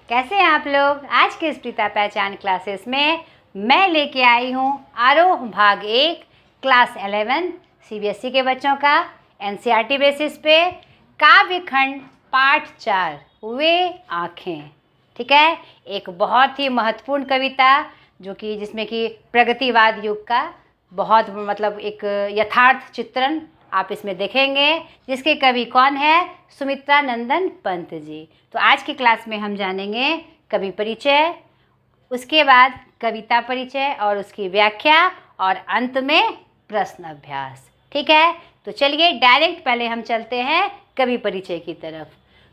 कैसे हैं आप लोग। आज के स्प्रिता पहचान क्लासेस में मैं लेके आई हूँ आरोह भाग 1 क्लास 11 सीबीएसई के बच्चों का एनसीईआरटी बेसिस पे काव्य खंड पाठ 4 वे आँखें। ठीक है, एक बहुत ही महत्वपूर्ण कविता जो कि जिसमें कि प्रगतिवाद युग का बहुत एक यथार्थ चित्रण आप इसमें देखेंगे, जिसके कवि कौन है, सुमित्रा नंदन पंत जी। तो आज की क्लास में हम जानेंगे कवि परिचय, उसके बाद कविता परिचय और उसकी व्याख्या और अंत में प्रश्न अभ्यास। ठीक है, तो चलिए डायरेक्ट पहले हम चलते हैं कवि परिचय की तरफ।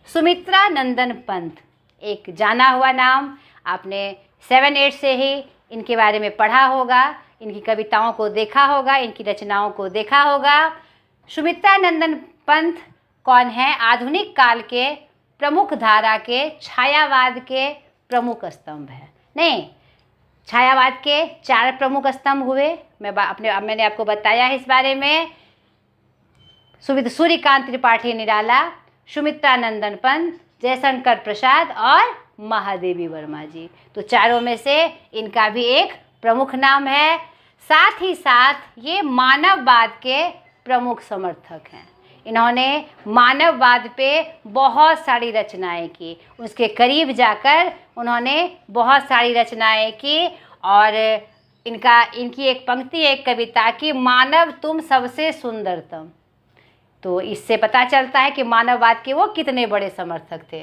सुमित्रा नंदन पंत एक जाना हुआ नाम, आपने 7-8 से ही इनके बारे में पढ़ा होगा, इनकी कविताओं को देखा होगा, इनकी रचनाओं को देखा होगा। सुमित्रा नंदन पंत कौन है? आधुनिक काल के प्रमुख धारा के छायावाद के प्रमुख स्तंभ है। नहीं, छायावाद के 4 प्रमुख स्तंभ हुए। मैंने आपको बताया है इस बारे में। सूर्यकांत त्रिपाठी निराला, सुमित्रा नंदन पंत, जयशंकर प्रसाद और महादेवी वर्मा जी। तो चारों में से इनका भी एक प्रमुख नाम है। साथ ही साथ ये मानववाद के प्रमुख समर्थक हैं। इन्होंने मानववाद पे बहुत सारी रचनाएं की, उसके करीब जाकर उन्होंने बहुत सारी रचनाएं की। और इनकी एक पंक्ति, एक कविता की, मानव तुम सबसे सुंदरतम। तो इससे पता चलता है कि मानववाद के वो कितने बड़े समर्थक थे।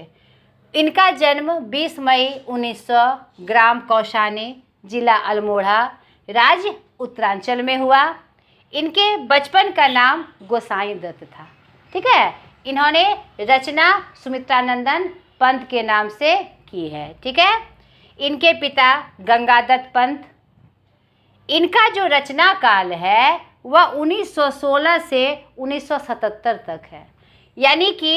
इनका जन्म 20 मई 1900 ग्राम कौशानी, जिला अल्मोड़ा, राज्य उत्तरांचल में हुआ। इनके बचपन का नाम गोसाई दत्त था। ठीक है, इन्होंने रचना सुमित्रा नंदन पंत के नाम से की है। ठीक है, इनके पिता गंगादत्त पंत। इनका जो रचना काल है वह 1916 से 1977 तक है, यानी कि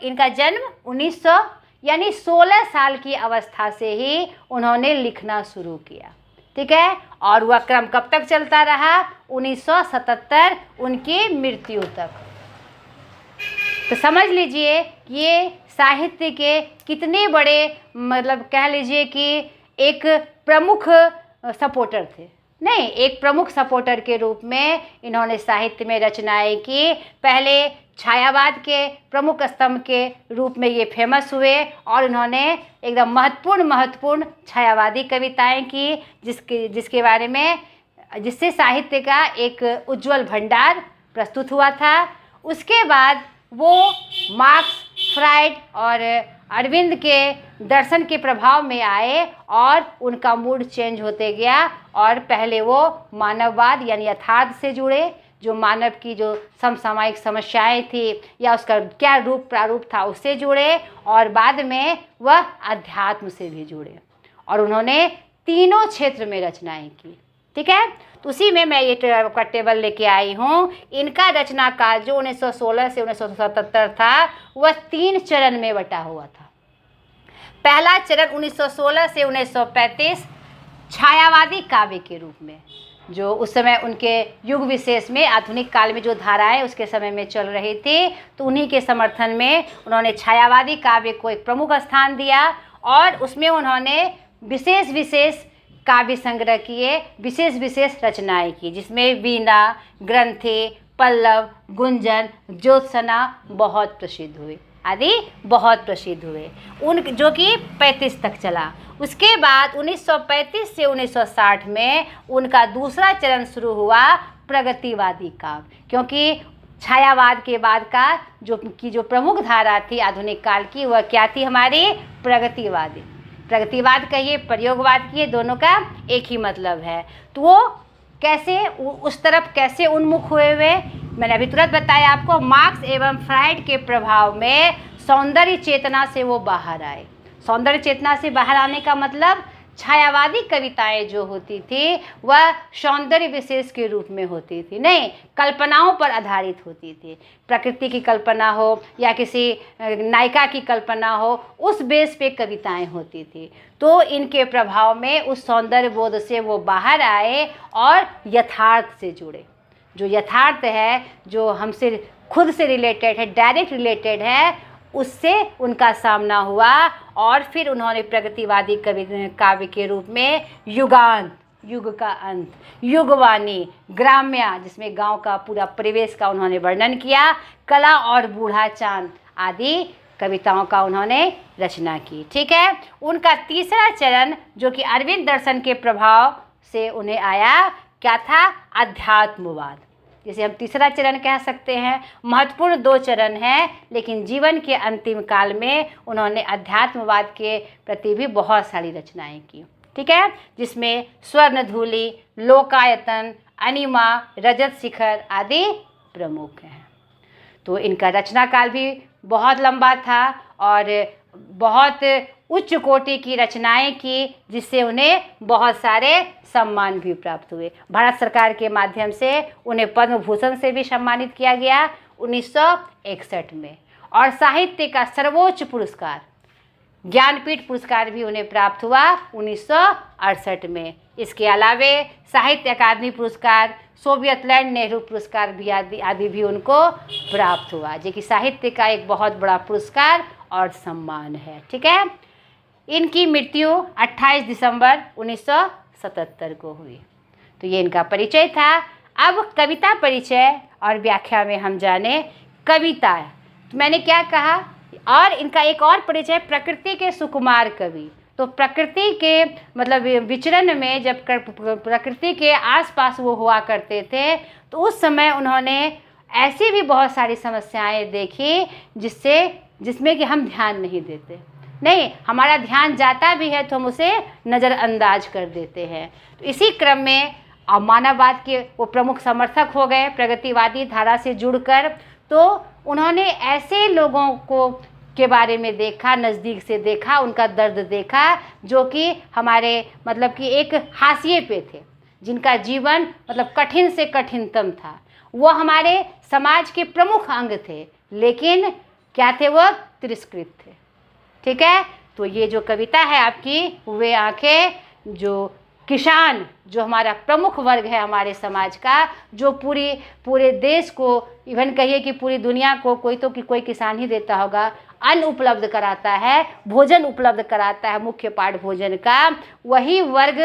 इनका जन्म 1900 यानी 16 साल की अवस्था से ही उन्होंने लिखना शुरू किया। ठीक है, और वह क्रम कब तक चलता रहा? 1977 उनकी मृत्यु तक। तो समझ लीजिए ये साहित्य के कितने बड़े कह लीजिए कि एक प्रमुख सपोर्टर थे। नहीं, एक प्रमुख सपोर्टर के रूप में इन्होंने साहित्य में रचनाएं की। पहले छायावाद के प्रमुख स्तंभ के रूप में ये फेमस हुए और इन्होंने एकदम महत्वपूर्ण छायावादी कविताएं की, जिसके बारे में जिससे साहित्य का एक उज्जवल भंडार प्रस्तुत हुआ था। उसके बाद वो मार्क्स, फ्राइड और अरविंद के दर्शन के प्रभाव में आए और उनका मूड चेंज होते गया। और पहले वो मानववाद यानी यथार्थ से जुड़े, जो मानव की जो समसामयिक समस्याएं थी या उसका क्या रूप प्रारूप था उससे जुड़े, और बाद में वह अध्यात्म से भी जुड़े। और उन्होंने तीनों क्षेत्र में रचनाएं की। ठीक है, तो उसी में मैं ये आपका टेबल लेके आई हूँ। इनका रचना काल जो 1916 से 1977 था वह 3 चरण में बटा हुआ था। पहला चरण 1916 से 1935 छायावादी काव्य के रूप में, जो उस समय उनके युग विशेष में आधुनिक काल में जो धाराएं उसके समय में चल रही थी, तो उन्हीं के समर्थन में उन्होंने छायावादी काव्य को एक प्रमुख स्थान दिया। और उसमें उन्होंने विशेष काव्य संग्रह किए, विशेष रचनाएं की, जिसमें वीणा, ग्रंथि, पल्लव, गुंजन, ज्योत्सना बहुत प्रसिद्ध हुए, आदि बहुत प्रसिद्ध हुए, जो कि 35 तक चला। उसके बाद 1935 से 1960 में उनका दूसरा चरण शुरू हुआ, प्रगतिवादी काव्य। क्योंकि छायावाद के बाद का जो प्रमुख धारा थी आधुनिक काल की, वह क्या थी? हमारी प्रगतिवादी। प्रगतिवाद कहिए, प्रयोगवाद कहिए, दोनों का एक ही मतलब है। तो वो कैसे उस तरफ कैसे उन्मुख हुए? मैंने अभी तुरंत बताया आपको, मार्क्स एवं फ्राइड के प्रभाव में सौंदर्य चेतना से वो बाहर आए। सौंदर्य चेतना से बाहर आने का मतलब छायावादी कविताएं जो होती थी वह सौंदर्य विशेष के रूप में होती थी, नहीं कल्पनाओं पर आधारित होती थी। प्रकृति की कल्पना हो या किसी नायिका की कल्पना हो, उस बेस पे कविताएं होती थी। तो इनके प्रभाव में उस सौंदर्य बोध से वो बाहर आए और यथार्थ से जुड़े। जो यथार्थ है, जो हमसे खुद से रिलेटेड है, डायरेक्ट रिलेटेड है, उससे उनका सामना हुआ और फिर उन्होंने प्रगतिवादी काव्य के रूप में युगांत, युग का अंत, युगवाणी, ग्राम्या जिसमें गांव का पूरा परिवेश का उन्होंने वर्णन किया, कला और बूढ़ा चांद आदि कविताओं का उन्होंने रचना की। ठीक है। उनका तीसरा चरण जो कि अरविंद दर्शन के प्रभाव से उन्हें आया, क्या था? अध्यात्मवाद, जिसे हम तीसरा चरण कह सकते हैं। महत्वपूर्ण 2 चरण हैं, लेकिन जीवन के अंतिम काल में उन्होंने अध्यात्मवाद के प्रति भी बहुत सारी रचनाएं की। ठीक है, जिसमें स्वर्णधूलि, लोकायतन, अनिमा, रजत शिखर आदि प्रमुख हैं। तो इनका रचना काल भी बहुत लंबा था और बहुत उच्च कोटि की रचनाएं की, जिससे उन्हें बहुत सारे सम्मान भी प्राप्त हुए। भारत सरकार के माध्यम से उन्हें पद्म भूषण से भी सम्मानित किया गया 1961 में, और साहित्य का सर्वोच्च पुरस्कार ज्ञानपीठ पुरस्कार भी उन्हें प्राप्त हुआ 1968 में। इसके अलावे साहित्य अकादमी पुरस्कार, सोवियत लैंड नेहरू पुरस्कार भी आदि भी उनको प्राप्त हुआ, जो कि साहित्य का एक बहुत बड़ा पुरस्कार और सम्मान है। ठीक है। इनकी मृत्यु 28 दिसंबर 1977 को हुई। तो ये इनका परिचय था। अब कविता परिचय और व्याख्या में हम जाने कविता। तो मैंने क्या कहा, और इनका एक और परिचय प्रकृति के सुकुमार कवि। तो प्रकृति के मतलब विचरण में जब प्रकृति के आसपास वो हुआ करते थे, तो उस समय उन्होंने ऐसी भी बहुत सारी समस्याएं देखी जिसमें कि हम ध्यान नहीं देते। नहीं, हमारा ध्यान जाता भी है तो हम उसे नज़रअंदाज कर देते हैं। तो इसी क्रम में मानववाद के वो प्रमुख समर्थक हो गए, प्रगतिवादी धारा से जुड़कर। तो उन्होंने ऐसे लोगों को के बारे में देखा, नज़दीक से देखा, उनका दर्द देखा, जो कि हमारे मतलब कि एक हाशिए पे थे, जिनका जीवन मतलब कठिन से कठिनतम था। वो हमारे समाज के प्रमुख अंग थे, लेकिन क्या थे? वो तिरस्कृत थे। ठीक है। तो ये जो कविता है आपकी, वे आंखें, जो किसान, जो हमारा प्रमुख वर्ग है हमारे समाज का, जो पूरे देश को, इवन कहिए कि पूरी दुनिया को कोई किसान ही देता होगा, अन्न उपलब्ध कराता है, भोजन उपलब्ध कराता है, मुख्य पाठ भोजन का, वही वर्ग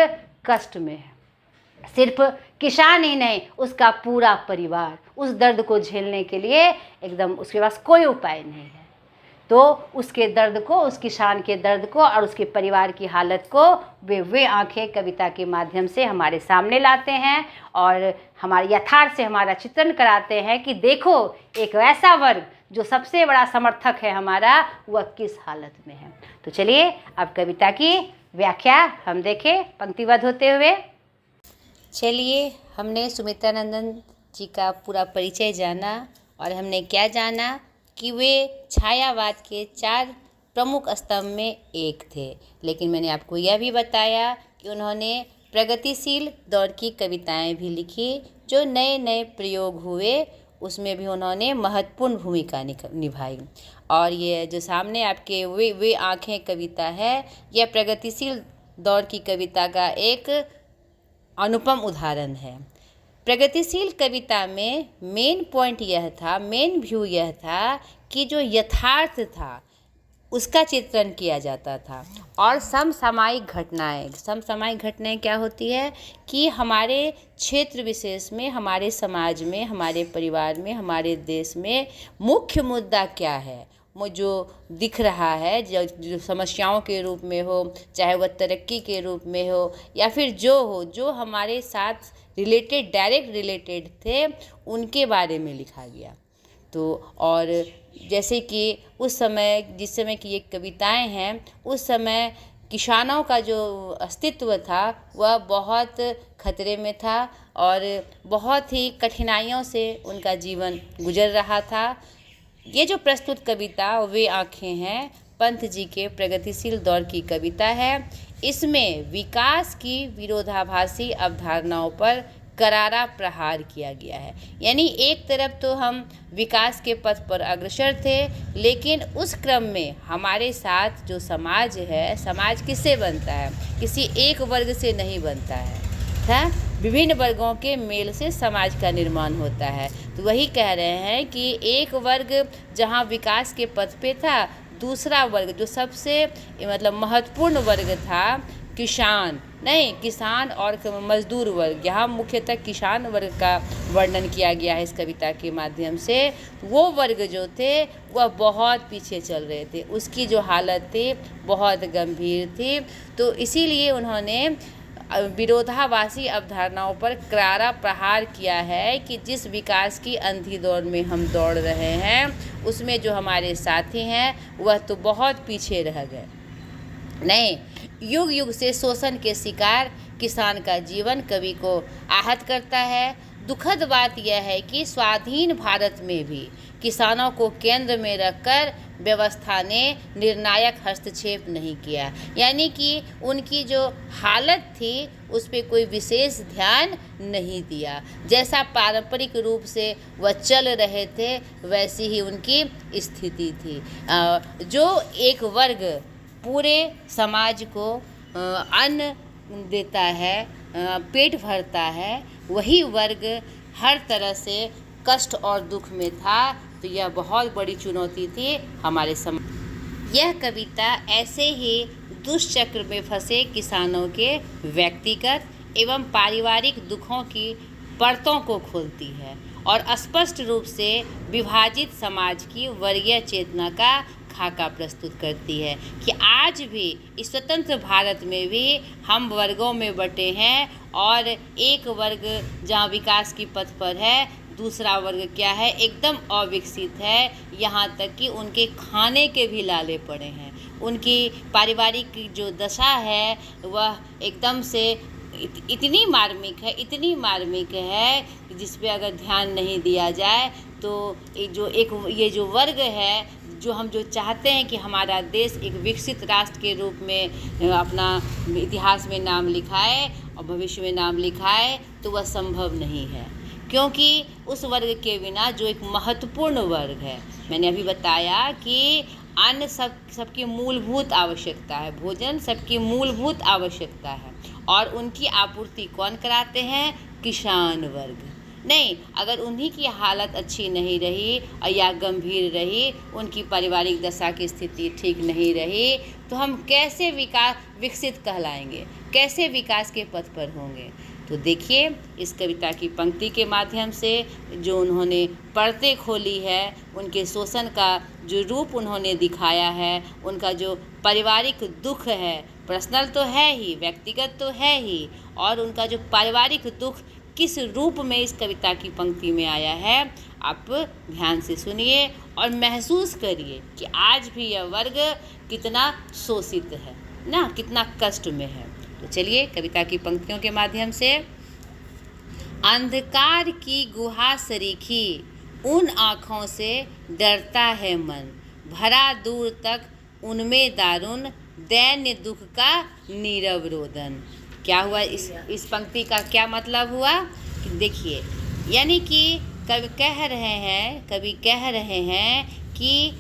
कष्ट में है। सिर्फ किसान ही नहीं, उसका पूरा परिवार उस दर्द को झेलने के लिए एकदम उसके पास कोई उपाय नहीं है। तो उसके दर्द को, उस किसान के दर्द को और उसके परिवार की हालत को वे आंखें कविता के माध्यम से हमारे सामने लाते हैं और हमारे यथार्थ से हमारा चित्रण कराते हैं कि देखो, एक ऐसा वर्ग जो सबसे बड़ा समर्थक है हमारा, वह किस हालत में है। तो चलिए अब कविता की व्याख्या हम देखें पंक्तिबद्ध होते हुए। चलिए, हमने सुमित्रानंदन जी का पूरा परिचय जाना और हमने क्या जाना कि वे छायावाद के 4 प्रमुख स्तंभ में एक थे। लेकिन मैंने आपको यह भी बताया कि उन्होंने प्रगतिशील दौर की कविताएं भी लिखी, जो नए नए प्रयोग हुए उसमें भी उन्होंने महत्वपूर्ण भूमिका निभाई। और ये जो सामने आपके वे आँखें कविता है, यह प्रगतिशील दौर की कविता का एक अनुपम उदाहरण है। प्रगतिशील कविता में मेन पॉइंट यह था, मेन व्यू यह था कि जो यथार्थ था उसका चित्रण किया जाता था। और समसामयिक घटनाएं क्या होती है कि हमारे क्षेत्र विशेष में, हमारे समाज में, हमारे परिवार में, हमारे देश में मुख्य मुद्दा क्या है, वो जो दिख रहा है, जो समस्याओं के रूप में हो, चाहे वह तरक्की के रूप में हो या फिर जो हमारे साथ डायरेक्ट रिलेटेड थे, उनके बारे में लिखा गया। तो और जैसे कि जिस समय की ये कविताएं हैं, उस समय किसानों का जो अस्तित्व था वह बहुत खतरे में था और बहुत ही कठिनाइयों से उनका जीवन गुजर रहा था। ये जो प्रस्तुत कविता वे आँखें हैं, पंत जी के प्रगतिशील दौर की कविता है। इसमें विकास की विरोधाभासी अवधारणाओं पर करारा प्रहार किया गया है। यानी एक तरफ तो हम विकास के पथ पर अग्रसर थे, लेकिन उस क्रम में हमारे साथ जो समाज है, समाज किससे बनता है? किसी एक वर्ग से नहीं बनता है। तथा विभिन्न वर्गों के मेल से समाज का निर्माण होता है। तो वही कह रहे हैं कि एक वर्ग जहाँ विकास के पथ पे था, दूसरा वर्ग जो सबसे मतलब महत्वपूर्ण वर्ग था किसान और मजदूर वर्ग, यहाँ मुख्यतः किसान वर्ग का वर्णन किया गया है इस कविता के माध्यम से। वो वर्ग जो थे वह बहुत पीछे चल रहे थे, उसकी जो हालत थी बहुत गंभीर थी। तो इसीलिए उन्होंने विरोधाभासी अवधारणाओं पर करारा प्रहार किया है कि जिस विकास की अंधी दौड़ में हम दौड़ रहे हैं उसमें जो हमारे साथी हैं वह तो बहुत पीछे रह गए। नहीं, युग युग से शोषण के शिकार किसान का जीवन कवि को आहत करता है। दुखद बात यह है कि स्वाधीन भारत में भी किसानों को केंद्र में रखकर व्यवस्था ने निर्णायक हस्तक्षेप नहीं किया, यानी कि उनकी जो हालत थी उस पर कोई विशेष ध्यान नहीं दिया। जैसा पारंपरिक रूप से वह चल रहे थे वैसी ही उनकी स्थिति थी। जो एक वर्ग पूरे समाज को अन्न देता है, पेट भरता है, वही वर्ग हर तरह से कष्ट और दुख में था। तो यह बहुत बड़ी चुनौती थी हमारे समाज। यह कविता ऐसे ही दुष्चक्र में फंसे किसानों के व्यक्तिगत एवं पारिवारिक दुखों की परतों को खोलती है और स्पष्ट रूप से विभाजित समाज की वर्गीय चेतना का खाका प्रस्तुत करती है कि आज भी इस स्वतंत्र भारत में भी हम वर्गों में बटे हैं और एक वर्ग जहाँ विकास की पथ पर है, दूसरा वर्ग क्या है, एकदम अविकसित है। यहाँ तक कि उनके खाने के भी लाले पड़े हैं। उनकी पारिवारिक जो दशा है वह एकदम से इतनी मार्मिक है जिस पे अगर ध्यान नहीं दिया जाए तो ये जो वर्ग है, जो हम जो चाहते हैं कि हमारा देश एक विकसित राष्ट्र के रूप में अपना इतिहास में नाम लिखाए और भविष्य में नाम लिखाए, तो वह संभव नहीं है, क्योंकि उस वर्ग के बिना जो एक महत्वपूर्ण वर्ग है, मैंने अभी बताया कि अन्न सबकी मूलभूत आवश्यकता है, भोजन सबकी मूलभूत आवश्यकता है और उनकी आपूर्ति कौन कराते हैं? किसान वर्ग। नहीं, अगर उन्हीं की हालत अच्छी नहीं रही या गंभीर रही, उनकी पारिवारिक दशा की स्थिति ठीक नहीं रही, तो हम कैसे विकसित कहलाएंगे, कैसे विकास के पथ पर होंगे? तो देखिए, इस कविता की पंक्ति के माध्यम से जो उन्होंने परतें खोली है, उनके शोषण का जो रूप उन्होंने दिखाया है, उनका जो पारिवारिक दुख है, पर्सनल तो है ही, व्यक्तिगत तो है ही, और उनका जो पारिवारिक दुख किस रूप में इस कविता की पंक्ति में आया है, आप ध्यान से सुनिए और महसूस करिए कि आज भी यह वर्ग कितना शोषित है ना, कितना कष्ट में है। तो चलिए कविता की पंक्तियों के माध्यम से। अंधकार की गुहा सरीखी उन आँखों से डरता है मन, भरा दूर तक उनमें दारुण दैन्य दुख का नीरव रोदन। क्या हुआ, इस पंक्ति का क्या मतलब हुआ कि देखिए, यानी कि कवि कह रहे हैं कि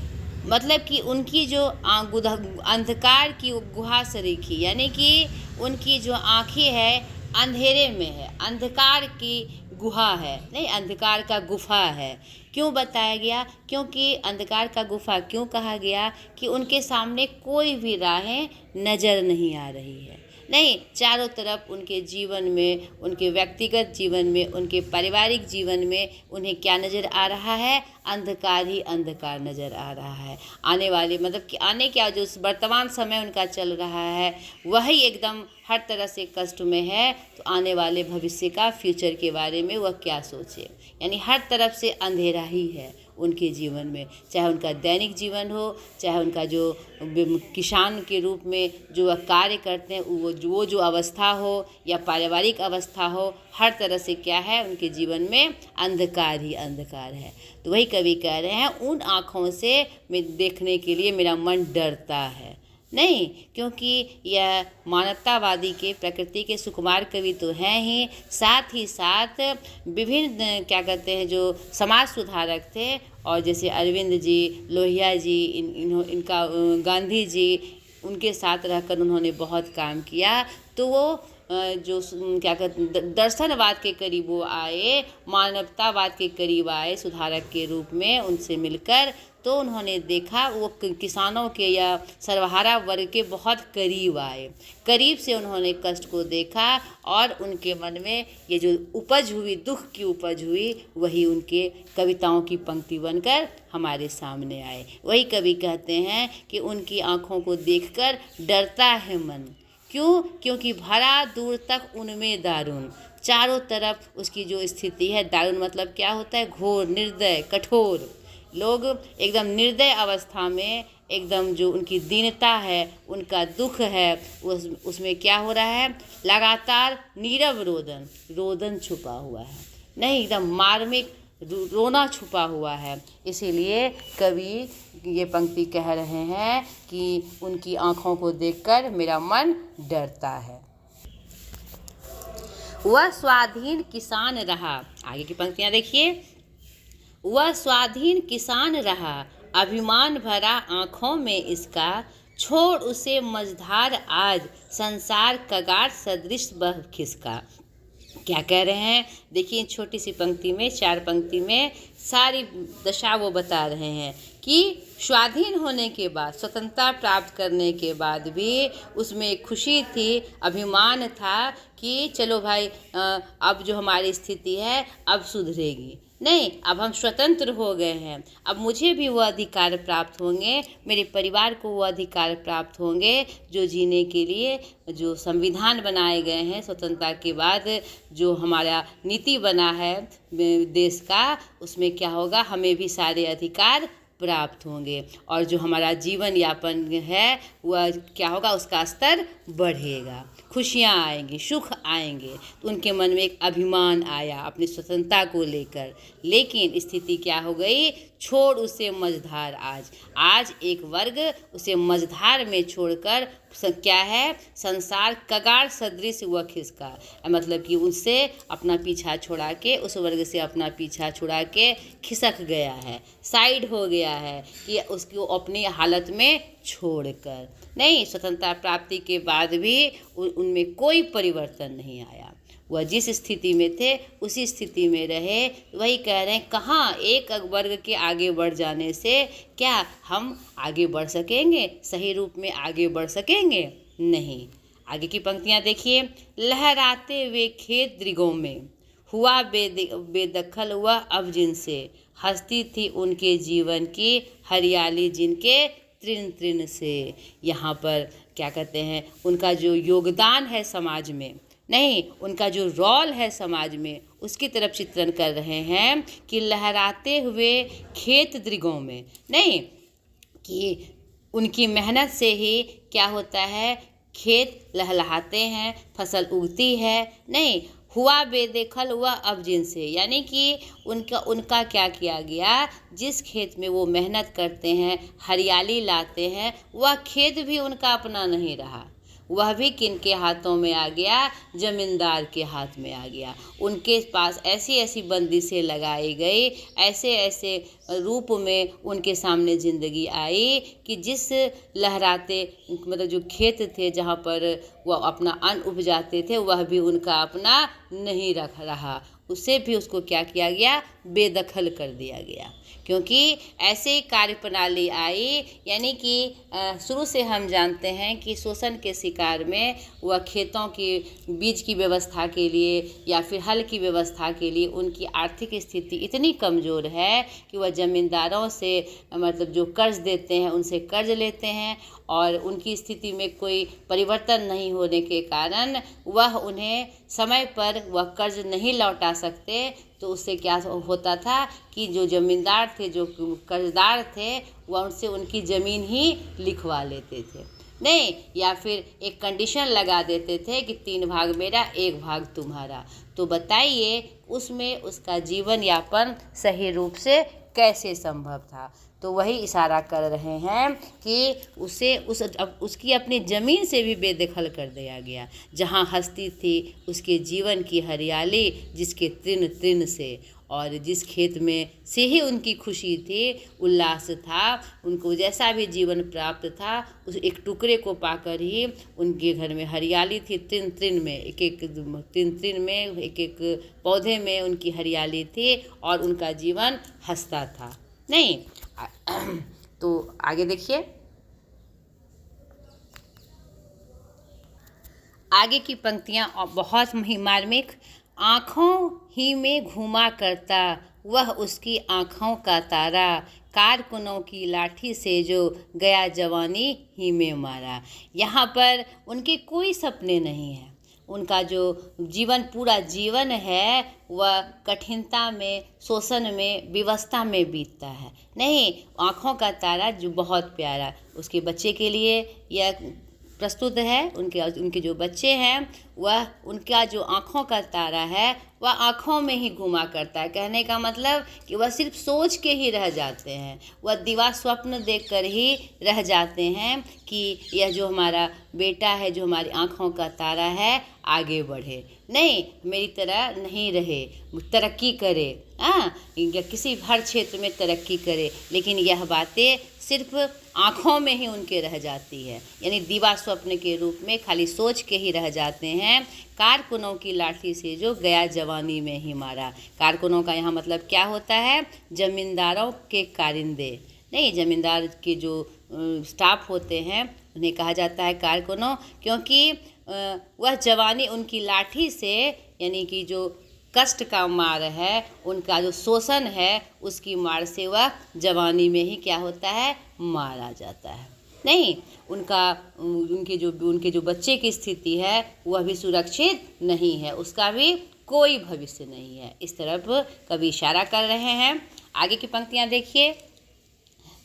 मतलब कि उनकी जो अंधकार की गुहा सरीखी, यानी कि उनकी जो आँखें है अंधेरे में है, अंधकार की गुहा है, नहीं अंधकार का गुफा है। क्यों बताया गया? क्योंकि अंधकार का गुफा क्यों कहा गया? कि उनके सामने कोई भी राहें नज़र नहीं आ रही है, नहीं, चारों तरफ उनके जीवन में, उनके व्यक्तिगत जीवन में, उनके पारिवारिक जीवन में उन्हें क्या नज़र आ रहा है? अंधकार ही अंधकार नज़र आ रहा है। आने वाले मतलब कि आने क्या जो वर्तमान समय उनका चल रहा है वही एकदम हर तरह से कष्ट में है। तो आने वाले भविष्य का, फ्यूचर के बारे में वह क्या सोचे, यानी हर तरफ से अंधेरा ही है उनके जीवन में, चाहे उनका दैनिक जीवन हो, चाहे उनका जो किसान के रूप में जो वह कार्य करते हैं वो जो अवस्था हो या पारिवारिक अवस्था हो, हर तरह से क्या है उनके जीवन में अंधकार ही अंधकार है। तो वही कवि कह रहे हैं, उन आँखों से मैं देखने के लिए मेरा मन डरता है। नहीं, क्योंकि यह मानवतावादी के, प्रकृति के सुकुमार कवि तो हैं ही, साथ ही साथ विभिन्न क्या कहते हैं जो समाज सुधारक थे, और जैसे अरविंद जी, लोहिया जी, इनका गांधी जी, उनके साथ रहकर उन्होंने बहुत काम किया। तो वो क्या कहते दर्शनवाद के करीब वो आए, मानवतावाद के करीब आए सुधारक के रूप में उनसे मिलकर, तो उन्होंने देखा वो किसानों के या सर्वहारा वर्ग के बहुत करीब आए, करीब से उन्होंने कष्ट को देखा और उनके मन में ये जो उपज हुई, दुख की उपज हुई, वही उनके कविताओं की पंक्ति बनकर हमारे सामने आए। वही कवि कहते हैं कि उनकी आँखों को देखकर डरता है मन, क्यों? क्योंकि भरा दूर तक उनमें दारुण, चारों तरफ उसकी जो स्थिति है, दारुण मतलब क्या होता है? घोर, निर्दय, कठोर। लोग एकदम निर्दय अवस्था में, एकदम जो उनकी दीनता है, उनका दुख है, उसमें क्या हो रहा है? लगातार नीरव रोदन छुपा हुआ है, नहीं एकदम मार्मिक रोना छुपा हुआ है। इसीलिए कवि ये पंक्ति कह रहे हैं कि उनकी आँखों को देखकर मेरा मन डरता है। वह स्वाधीन किसान रहा, आगे की पंक्तियाँ देखिए। वह स्वाधीन किसान रहा, अभिमान भरा आँखों में इसका, छोड़ उसे मझधार आज, संसार कगार सदृश बह खिसका। क्या कह रहे हैं? देखिए छोटी सी पंक्ति में, 4 पंक्ति में सारी दशा वो बता रहे हैं कि स्वाधीन होने के बाद, स्वतंत्रता प्राप्त करने के बाद भी उसमें खुशी थी, अभिमान था कि चलो भाई अब जो हमारी स्थिति है अब सुधरेगी। नहीं, अब हम स्वतंत्र हो गए हैं, अब मुझे भी वो अधिकार प्राप्त होंगे, मेरे परिवार को वो अधिकार प्राप्त होंगे जो जीने के लिए जो संविधान बनाए गए हैं, स्वतंत्रता के बाद जो हमारा नीति बना है देश का, उसमें क्या होगा? हमें भी सारे अधिकार प्राप्त होंगे और जो हमारा जीवन यापन है वह क्या होगा? उसका स्तर बढ़ेगा, खुशियाँ आएंगी, सुख आएंगे। तो उनके मन में एक अभिमान आया अपनी स्वतंत्रता को लेकर, लेकिन स्थिति क्या हो गई? छोड़ उसे मझधार आज एक वर्ग उसे मझधार में छोड़कर क्या है? संसार कगार सदृश वह खिसका, मतलब कि उससे अपना पीछा छुड़ा के, उस वर्ग से अपना पीछा छुड़ा के खिसक गया है, साइड हो गया है कि उसको अपनी हालत में छोड़कर। नहीं, स्वतंत्रता प्राप्ति के बाद भी उनमें कोई परिवर्तन नहीं आया, वह जिस स्थिति में थे उसी स्थिति में रहे। वही कह रहे हैं, कहाँ एक वर्ग के आगे बढ़ जाने से क्या हम आगे बढ़ सकेंगे, सही रूप में आगे बढ़ सकेंगे? नहीं। आगे की पंक्तियाँ देखिए। लहराते वे खेत दृगों में, हुआ बेदखल हुआ अब जिनसे, हंसती थी उनके जीवन की हरियाली जिनके तृण तृण से। यहाँ पर क्या कहते हैं? उनका जो योगदान है समाज में, नहीं उनका जो रोल है समाज में, उसकी तरफ चित्रण कर रहे हैं कि लहराते हुए खेत दृगों में, नहीं कि उनकी मेहनत से ही क्या होता है? खेत लहलहाते हैं, फसल उगती है। नहीं, हुआ बेदखल हुआ अब जिनसे, यानी कि उनका क्या किया गया? जिस खेत में वो मेहनत करते हैं, हरियाली लाते हैं, वह खेत भी उनका अपना नहीं रहा, वह भी किनके हाथों में आ गया? जमींदार के हाथ में आ गया। उनके पास ऐसी ऐसी बंदिशें लगाई गई, ऐसे ऐसे रूप में उनके सामने ज़िंदगी आई कि जिस लहराते मतलब जो खेत थे जहाँ पर वह अपना अन्न उपजाते थे, वह भी उनका अपना नहीं रहा, उससे भी उसको क्या किया गया? बेदखल कर दिया गया। क्योंकि ऐसे कार्य प्रणाली आई, यानी कि शुरू से हम जानते हैं कि शोषण के शिकार में वह खेतों की बीज की व्यवस्था के लिए या फिर हल की व्यवस्था के लिए उनकी आर्थिक स्थिति इतनी कमज़ोर है कि वह ज़मींदारों से मतलब जो कर्ज देते हैं उनसे कर्ज लेते हैं और उनकी स्थिति में कोई परिवर्तन नहीं होने के कारण वह उन्हें समय पर वह कर्ज नहीं लौटा सकते। तो उससे क्या होता था कि जो ज़मींदार थे, जो कर्जदार थे, वह उनसे उनकी ज़मीन ही लिखवा लेते थे, नहीं या फिर एक कंडीशन लगा देते थे कि 3 भाग मेरा 1 भाग तुम्हारा। तो बताइए उसमें उसका जीवन यापन सही रूप से कैसे संभव था? तो वही इशारा कर रहे हैं कि उसे उसकी अपनी ज़मीन से भी बेदखल कर दिया गया, जहाँ हंसती थी उसके जीवन की हरियाली जिसके तृण तृण से, और जिस खेत में से ही उनकी खुशी थी, उल्लास था, उनको जैसा भी जीवन प्राप्त था, उस एक टुकड़े को पाकर ही उनके घर में हरियाली थी। त्रिन त्रिन में एक एक त्रिन त्रिन में एक एक पौधे में उनकी हरियाली थी और उनका जीवन हंसता था। नहीं तो आगे देखिए, आगे की पंक्तियाँ बहुत ही मार्मिक। आँखों ही में घूमा करता वह उसकी आँखों का तारा, कारकुनों की लाठी से जो गया जवानी ही में मारा। यहाँ पर उनके कोई सपने नहीं हैं। उनका जो जीवन पूरा जीवन है वह कठिनता में, शोषण में, विवशता में बीतता है। नहीं, आँखों का तारा जो बहुत प्यारा उसके बच्चे के लिए यह प्रस्तुत है। उनके जो बच्चे हैं वह उनका जो आँखों का तारा है वह आँखों में ही घुमा करता है। कहने का मतलब कि वह सिर्फ सोच के ही रह जाते हैं, वह दिवा स्वप्न देखकर ही रह जाते हैं कि यह जो हमारा बेटा है, जो हमारी आँखों का तारा है, आगे बढ़े, नहीं मेरी तरह नहीं रहे, तरक्की करे, या किसी हर क्षेत्र में तरक्की करे। लेकिन यह बातें सिर्फ आँखों में ही उनके रह जाती है, यानी दिवा स्वप्न के रूप में खाली सोच के ही रह जाते हैं। कारकुनों की लाठी से जो गया जवानी में ही मारा। कारकुनों का यहाँ मतलब क्या होता है? जमींदारों के कारिंदे। नहीं, जमींदार के जो स्टाफ होते हैं उन्हें कहा जाता है कारकुनों, क्योंकि वह जवानी उनकी लाठी से, यानी कि जो कष्ट का मार है, उनका जो शोषण है, उसकी मार से वह जवानी में ही क्या होता है? मारा जाता है। नहीं, उनके जो बच्चे की स्थिति है वह भी सुरक्षित नहीं है, उसका भी कोई भविष्य नहीं है। इस तरफ कवि इशारा कर रहे हैं। आगे की पंक्तियां देखिए।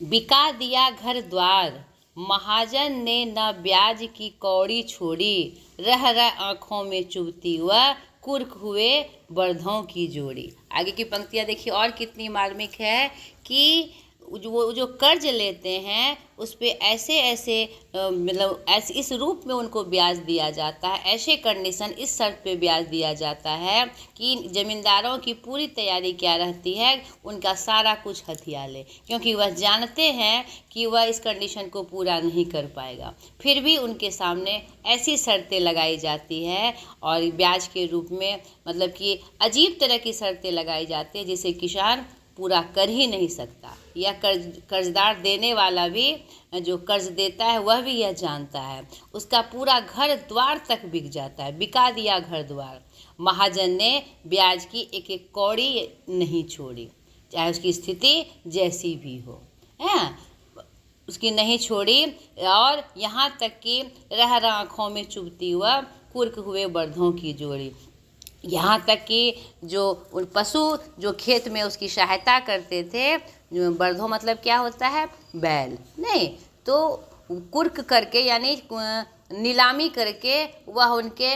बिका दिया घर द्वार, महाजन ने न ब्याज की कौड़ी छोड़ी, रह आँखों में चुभती वह कुर्क हुए बर्धों की जोड़ी। आगे की पंक्तियाँ देखिए और कितनी मार्मिक है कि वो जो कर्ज लेते हैं उस पे ऐसे मतलब ऐसे इस रूप में उनको ब्याज दिया जाता है, ऐसे कंडीशन, इस शर्त पे ब्याज दिया जाता है कि ज़मींदारों की पूरी तैयारी क्या रहती है, उनका सारा कुछ हथिया ले, क्योंकि वह जानते हैं कि वह इस कंडीशन को पूरा नहीं कर पाएगा। फिर भी उनके सामने ऐसी शर्तें लगाई जाती है और ब्याज के रूप में, मतलब कि अजीब तरह की शर्तें लगाई जाती है जिसे किसान पूरा कर ही नहीं सकता, या कर्जदार देने वाला भी, जो कर्ज देता है वह भी यह जानता है, उसका पूरा घर द्वार तक बिक जाता है। बिका दिया घर द्वार, महाजन ने ब्याज की एक एक कौड़ी नहीं छोड़ी, चाहे उसकी स्थिति जैसी भी हो, उसकी नहीं छोड़ी। और यहाँ तक कि रह आँखों में चुभती हुआ कुर्क हुए बर्धों की जोड़ी, यहाँ तक कि जो उन पशु जो खेत में उसकी सहायता करते थे, बर्धों मतलब क्या होता है? बैल। नहीं, तो कुर्क करके यानी नीलामी करके वह उनके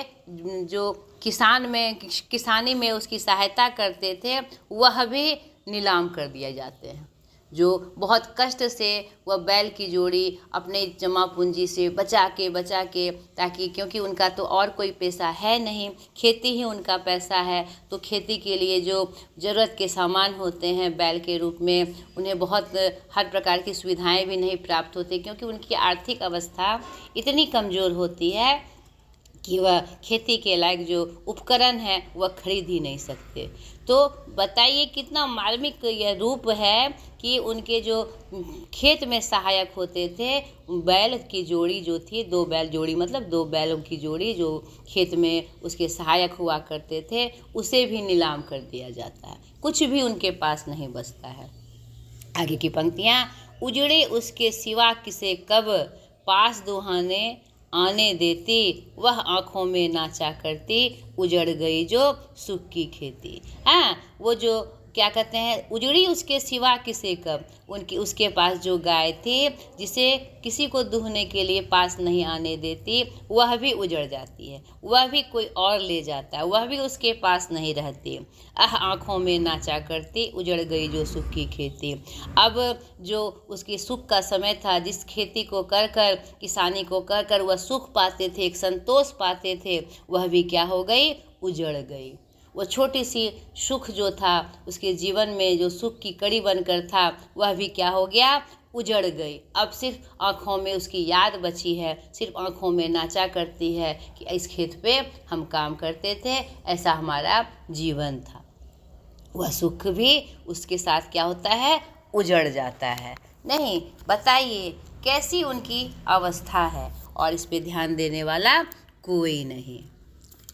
जो किसानी में उसकी सहायता करते थे वह भी नीलाम कर दिया जाते हैं। जो बहुत कष्ट से वह बैल की जोड़ी अपने जमा पूंजी से बचा के, ताकि क्योंकि उनका तो और कोई पैसा है नहीं, खेती ही उनका पैसा है, तो खेती के लिए जो ज़रूरत के सामान होते हैं बैल के रूप में, उन्हें बहुत हर प्रकार की सुविधाएं भी नहीं प्राप्त होती, क्योंकि उनकी आर्थिक अवस्था इतनी कमज़ोर होती है कि वह खेती के लायक जो उपकरण है वह खरीद ही नहीं सकते। तो बताइए कितना मार्मिक यह रूप है कि उनके जो खेत में सहायक होते थे, बैल की जोड़ी जो थी, दो बैल जोड़ी मतलब दो बैलों की जोड़ी जो खेत में उसके सहायक हुआ करते थे, उसे भी नीलाम कर दिया जाता है, कुछ भी उनके पास नहीं बचता है। आगे की पंक्तियाँ। उजड़े उसके सिवा किसे कब, पास दुहाने आने देती, वह आँखों में नाचा करती, उजड़ गई जो सुख की खेती। वो जो क्या कहते हैं, उजड़ी उसके सिवा किसे कब, उसके पास जो गाय थी जिसे किसी को दूहने के लिए पास नहीं आने देती, वह भी उजड़ जाती है, वह भी कोई और ले जाता है, वह भी उसके पास नहीं रहती। आँखों में नाचा करती, उजड़ गई जो सुख की खेती। अब जो उसकी सुख का समय था, जिस खेती को कर किसानी को कर वह सुख पाते थे, एक संतोष पाते थे, वह भी क्या हो गई? उजड़ गई। वो छोटी सी सुख जो था, उसके जीवन में जो सुख की कड़ी बनकर था, वह भी क्या हो गया, उजड़ गई। अब सिर्फ आँखों में उसकी याद बची है, सिर्फ आँखों में नाचा करती है कि इस खेत पे हम काम करते थे, ऐसा हमारा जीवन था। वह सुख भी उसके साथ क्या होता है, उजड़ जाता है। नहीं, बताइए कैसी उनकी अवस्था है, और इस पे ध्यान देने वाला कोई नहीं।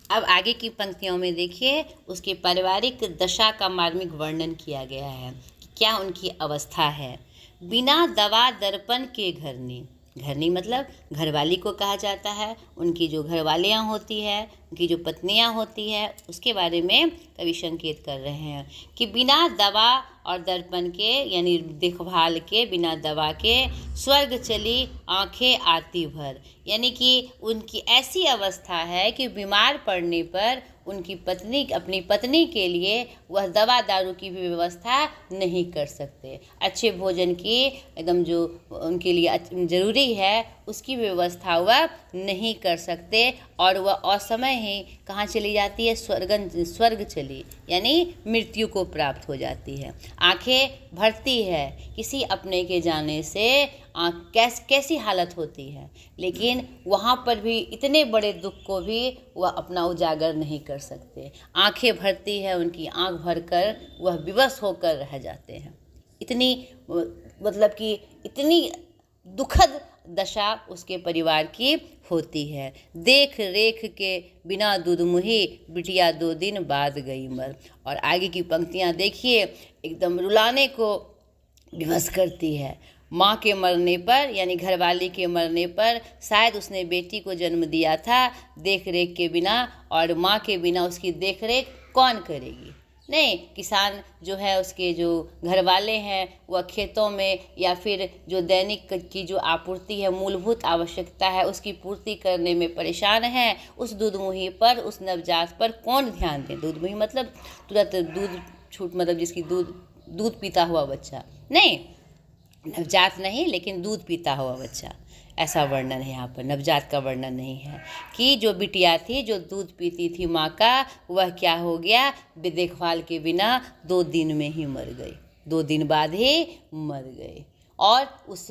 अब आगे की पंक्तियों में देखिए, उसके पारिवारिक दशा का मार्मिक वर्णन किया गया है कि क्या उनकी अवस्था है। बिना दवा दर्पण के घरनी, घरनी मतलब घरवाली को कहा जाता है। उनकी जो घरवालियाँ होती है, उनकी जो पत्नियाँ होती है, उसके बारे में कवि संकेत कर रहे हैं कि बिना दवा और दर्पण के, यानी देखभाल के, बिना दवा के स्वर्ग चली आंखें आती भर। यानी कि उनकी ऐसी अवस्था है कि बीमार पड़ने पर उनकी पत्नी, अपनी पत्नी के लिए वह दवा दारू की भी व्यवस्था नहीं कर सकते। अच्छे भोजन की एकदम जो उनके लिए ज़रूरी है, उसकी व्यवस्था वह नहीं कर सकते, और वह असमय ही कहाँ चली जाती है, स्वर्ग चली, यानी मृत्यु को प्राप्त हो जाती है। आंखें भरती है, किसी अपने के जाने से कैसी हालत होती है, लेकिन वहाँ पर भी इतने बड़े दुख को भी वह अपना उजागर नहीं कर सकते। आंखें भरती है, उनकी आंख भरकर वह विवश होकर रह जाते हैं। इतनी मतलब कि इतनी दुखद दशा उसके परिवार की होती है। देख रेख के बिना दूध मुही, बिटिया 2 दिन बाद गई मर। और आगे की पंक्तियाँ देखिए, एकदम रुलाने को विवश करती है। माँ के मरने पर, यानी घरवाली के मरने पर, शायद उसने बेटी को जन्म दिया था देख रेख के बिना, और माँ के बिना उसकी देख रेख कौन करेगी। नहीं, किसान जो है, उसके जो घरवाले हैं, वह खेतों में या फिर जो दैनिक की जो आपूर्ति है, मूलभूत आवश्यकता है, उसकी पूर्ति करने में परेशान है। उस दूधमुही पर, उस नवजात पर कौन ध्यान दे। दूधमुही मतलब तुरंत दूध छूट, मतलब जिसकी दूध पीता हुआ बच्चा, नहीं, नवजात नहीं, लेकिन दूध पीता हुआ बच्चा, ऐसा वर्णन है यहाँ पर। नवजात का वर्णन नहीं है कि जो बिटिया थी, जो दूध पीती थी माँ का, वह क्या हो गया, देखभाल के बिना 2 दिन में ही मर गई, 2 दिन बाद ही मर गई। और उस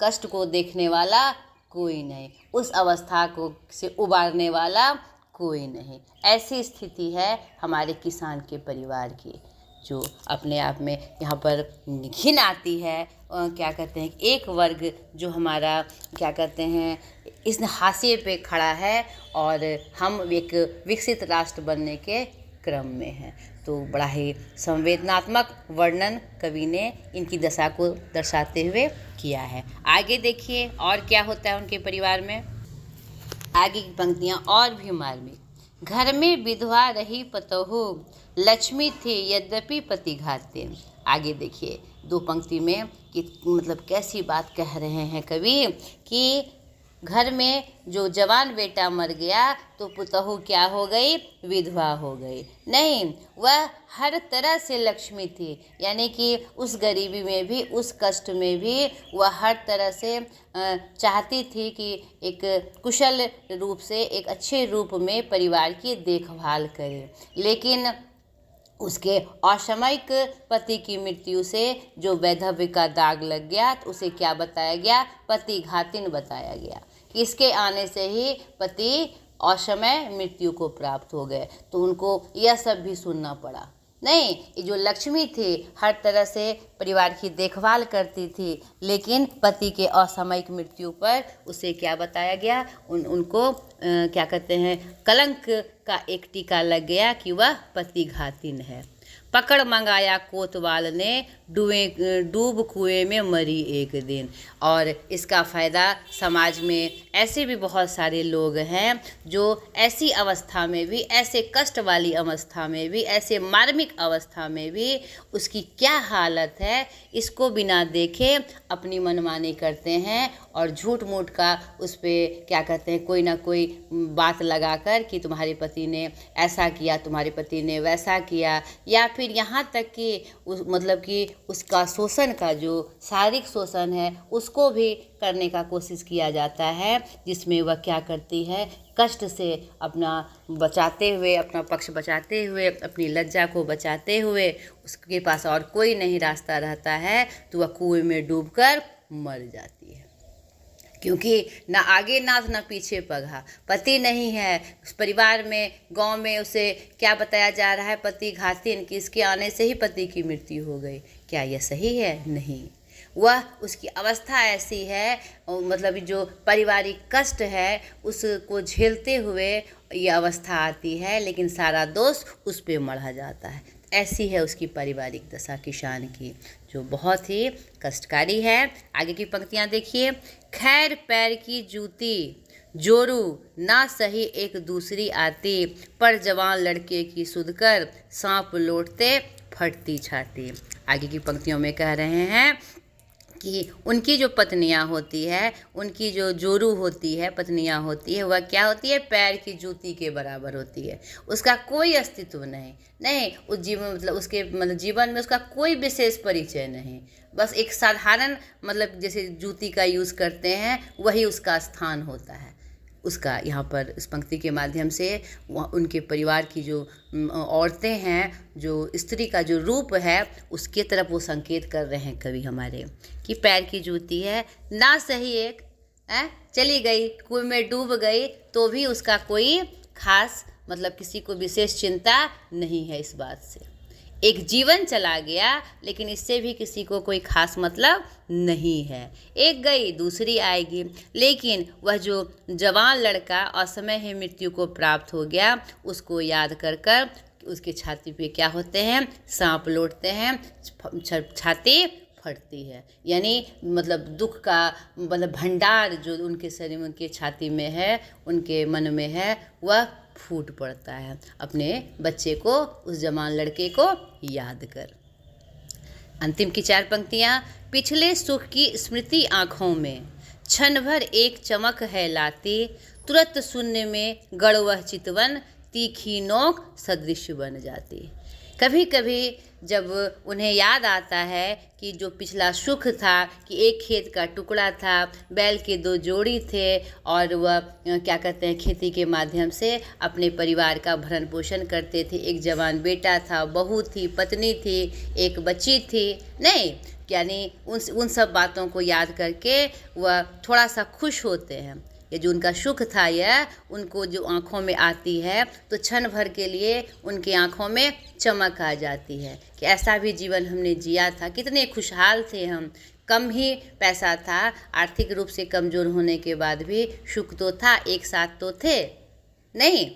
कष्ट को देखने वाला कोई नहीं, उस अवस्था को से उबारने वाला कोई नहीं। ऐसी स्थिति है हमारे किसान के परिवार की, जो अपने आप में यहाँ पर घिन आती है। क्या कहते हैं, एक वर्ग जो हमारा क्या कहते हैं, इस हाशिए पे खड़ा है, और हम एक विकसित राष्ट्र बनने के क्रम में हैं। तो बड़ा ही संवेदनात्मक वर्णन कवि ने इनकी दशा को दर्शाते हुए किया है। आगे देखिए और क्या होता है उनके परिवार में। आगे की पंक्तियाँ और भी मार्मिक। घर में विधवा रही पतोहू, लक्ष्मी थी यद्यपि पति घाते। आगे देखिए 2 पंक्ति में कि मतलब कैसी बात कह रहे हैं कवि कि घर में जो जवान बेटा मर गया तो पुतहू क्या हो गई, विधवा हो गई। नहीं, वह हर तरह से लक्ष्मी थी, यानी कि उस गरीबी में भी, उस कष्ट में भी वह हर तरह से चाहती थी कि एक कुशल रूप से, एक अच्छे रूप में परिवार की देखभाल करे। लेकिन उसके असामयिक पति की मृत्यु से जो वैधव्य का दाग लग गया, तो उसे क्या बताया गया, पति घातिन बताया गया कि इसके आने से ही पति असमय मृत्यु को प्राप्त हो गए। तो उनको यह सब भी सुनना पड़ा। नहीं, ये जो लक्ष्मी थी हर तरह से परिवार की देखभाल करती थी, लेकिन पति के असामयिक मृत्यु पर उसे क्या बताया गया, उनको क्या कहते हैं, कलंक का एक टीका लग गया कि वह पति घातिन है। पकड़ मंगाया कोतवाल ने, डूब कुएं में मरी एक दिन। और इसका फ़ायदा समाज में ऐसे भी बहुत सारे लोग हैं जो ऐसी अवस्था में भी, ऐसे कष्ट वाली अवस्था में भी, ऐसे मार्मिक अवस्था में भी उसकी क्या हालत है इसको बिना देखे अपनी मनमानी करते हैं, और झूठ मूठ का उस पर क्या कहते हैं, कोई ना कोई बात लगाकर कि तुम्हारे पति ने ऐसा किया, तुम्हारे पति ने वैसा किया, या फिर यहाँ तक कि मतलब कि उसका शोषण का जो शारीरिक शोषण है उसको भी करने का कोशिश किया जाता है, जिसमें वह क्या करती है, कष्ट से अपना बचाते हुए, अपना पक्ष बचाते हुए, अपनी लज्जा को बचाते हुए, उसके पास और कोई नहीं रास्ता रहता है तो वह कुएं में डूबकर मर जाती है। क्योंकि ना आगे नाथ ना पीछे पगहा, पति नहीं है उस परिवार में, गांव में उसे क्या बताया जा रहा है, पति घातिन कि इसके आने से ही पति की मृत्यु हो गई। क्या यह सही है? नहीं। वह उसकी अवस्था ऐसी है, मतलब जो पारिवारिक कष्ट है उसको झेलते हुए ये अवस्था आती है, लेकिन सारा दोष उस पे मढ़ा जाता है। ऐसी है उसकी पारिवारिक दशा किसान की, जो बहुत ही कष्टकारी है। आगे की पंक्तियाँ देखिए। खैर पैर की जूती जोरू ना सही एक दूसरी आती, पर जवान लड़के की सुधकर सांप लौटते फटती छाती। आगे की पंक्तियों में कह रहे हैं कि उनकी जो पत्नियां होती है, उनकी जो जोरू होती है, पत्नियां होती है, वह क्या होती है, पैर की जूती के बराबर होती है। उसका कोई अस्तित्व नहीं उस जीवन, मतलब उसके मतलब जीवन में उसका कोई विशेष परिचय नहीं, बस एक साधारण, मतलब जैसे जूती का यूज़ करते हैं वही उसका स्थान होता है। उसका यहाँ पर इस पंक्ति के माध्यम से उनके परिवार की जो औरतें हैं, जो स्त्री का जो रूप है, उसके तरफ वो संकेत कर रहे हैं कवि हमारे, कि पैर की जूती है ना सही एक चली गई, कुएं में डूब गई तो भी उसका कोई खास, मतलब किसी को विशेष चिंता नहीं है इस बात से। एक जीवन चला गया लेकिन इससे भी किसी को कोई खास मतलब नहीं है। एक गई दूसरी आएगी, लेकिन वह जो जवान लड़का असमय ही मृत्यु को प्राप्त हो गया, उसको याद कर कर उसके छाती पे क्या होते हैं, सांप लौटते हैं, छाती फटती है। यानी मतलब दुख का मतलब भंडार जो उनके शरीर में, उनके छाती में है, उनके मन में है, वह फूट पड़ता है अपने बच्चे को, उस जवान लड़के को याद कर। अंतिम की 4 पंक्तियाँ। पिछले सुख की स्मृति आँखों में, क्षण भर एक चमक है लाती, तुरंत शून्य में गड़ वह चितवन, तीखी नोक सदृश बन जाती। कभी कभी जब उन्हें याद आता है कि जो पिछला सुख था, कि एक खेत का टुकड़ा था, बैल के 2 जोड़ी थे, और वह क्या कहते हैं, खेती के माध्यम से अपने परिवार का भरण पोषण करते थे। एक जवान बेटा था, बहू थी, पत्नी थी, एक बच्ची थी, नहीं यानी उन सब बातों को याद करके वह थोड़ा सा खुश होते हैं। ये जो उनका सुख था, यह उनको जो आँखों में आती है तो क्षण भर के लिए उनकी आँखों में चमक आ जाती है कि ऐसा भी जीवन हमने जिया था, कितने खुशहाल थे हम, कम ही पैसा था, आर्थिक रूप से कमज़ोर होने के बाद भी सुख तो था, एक साथ तो थे नहीं,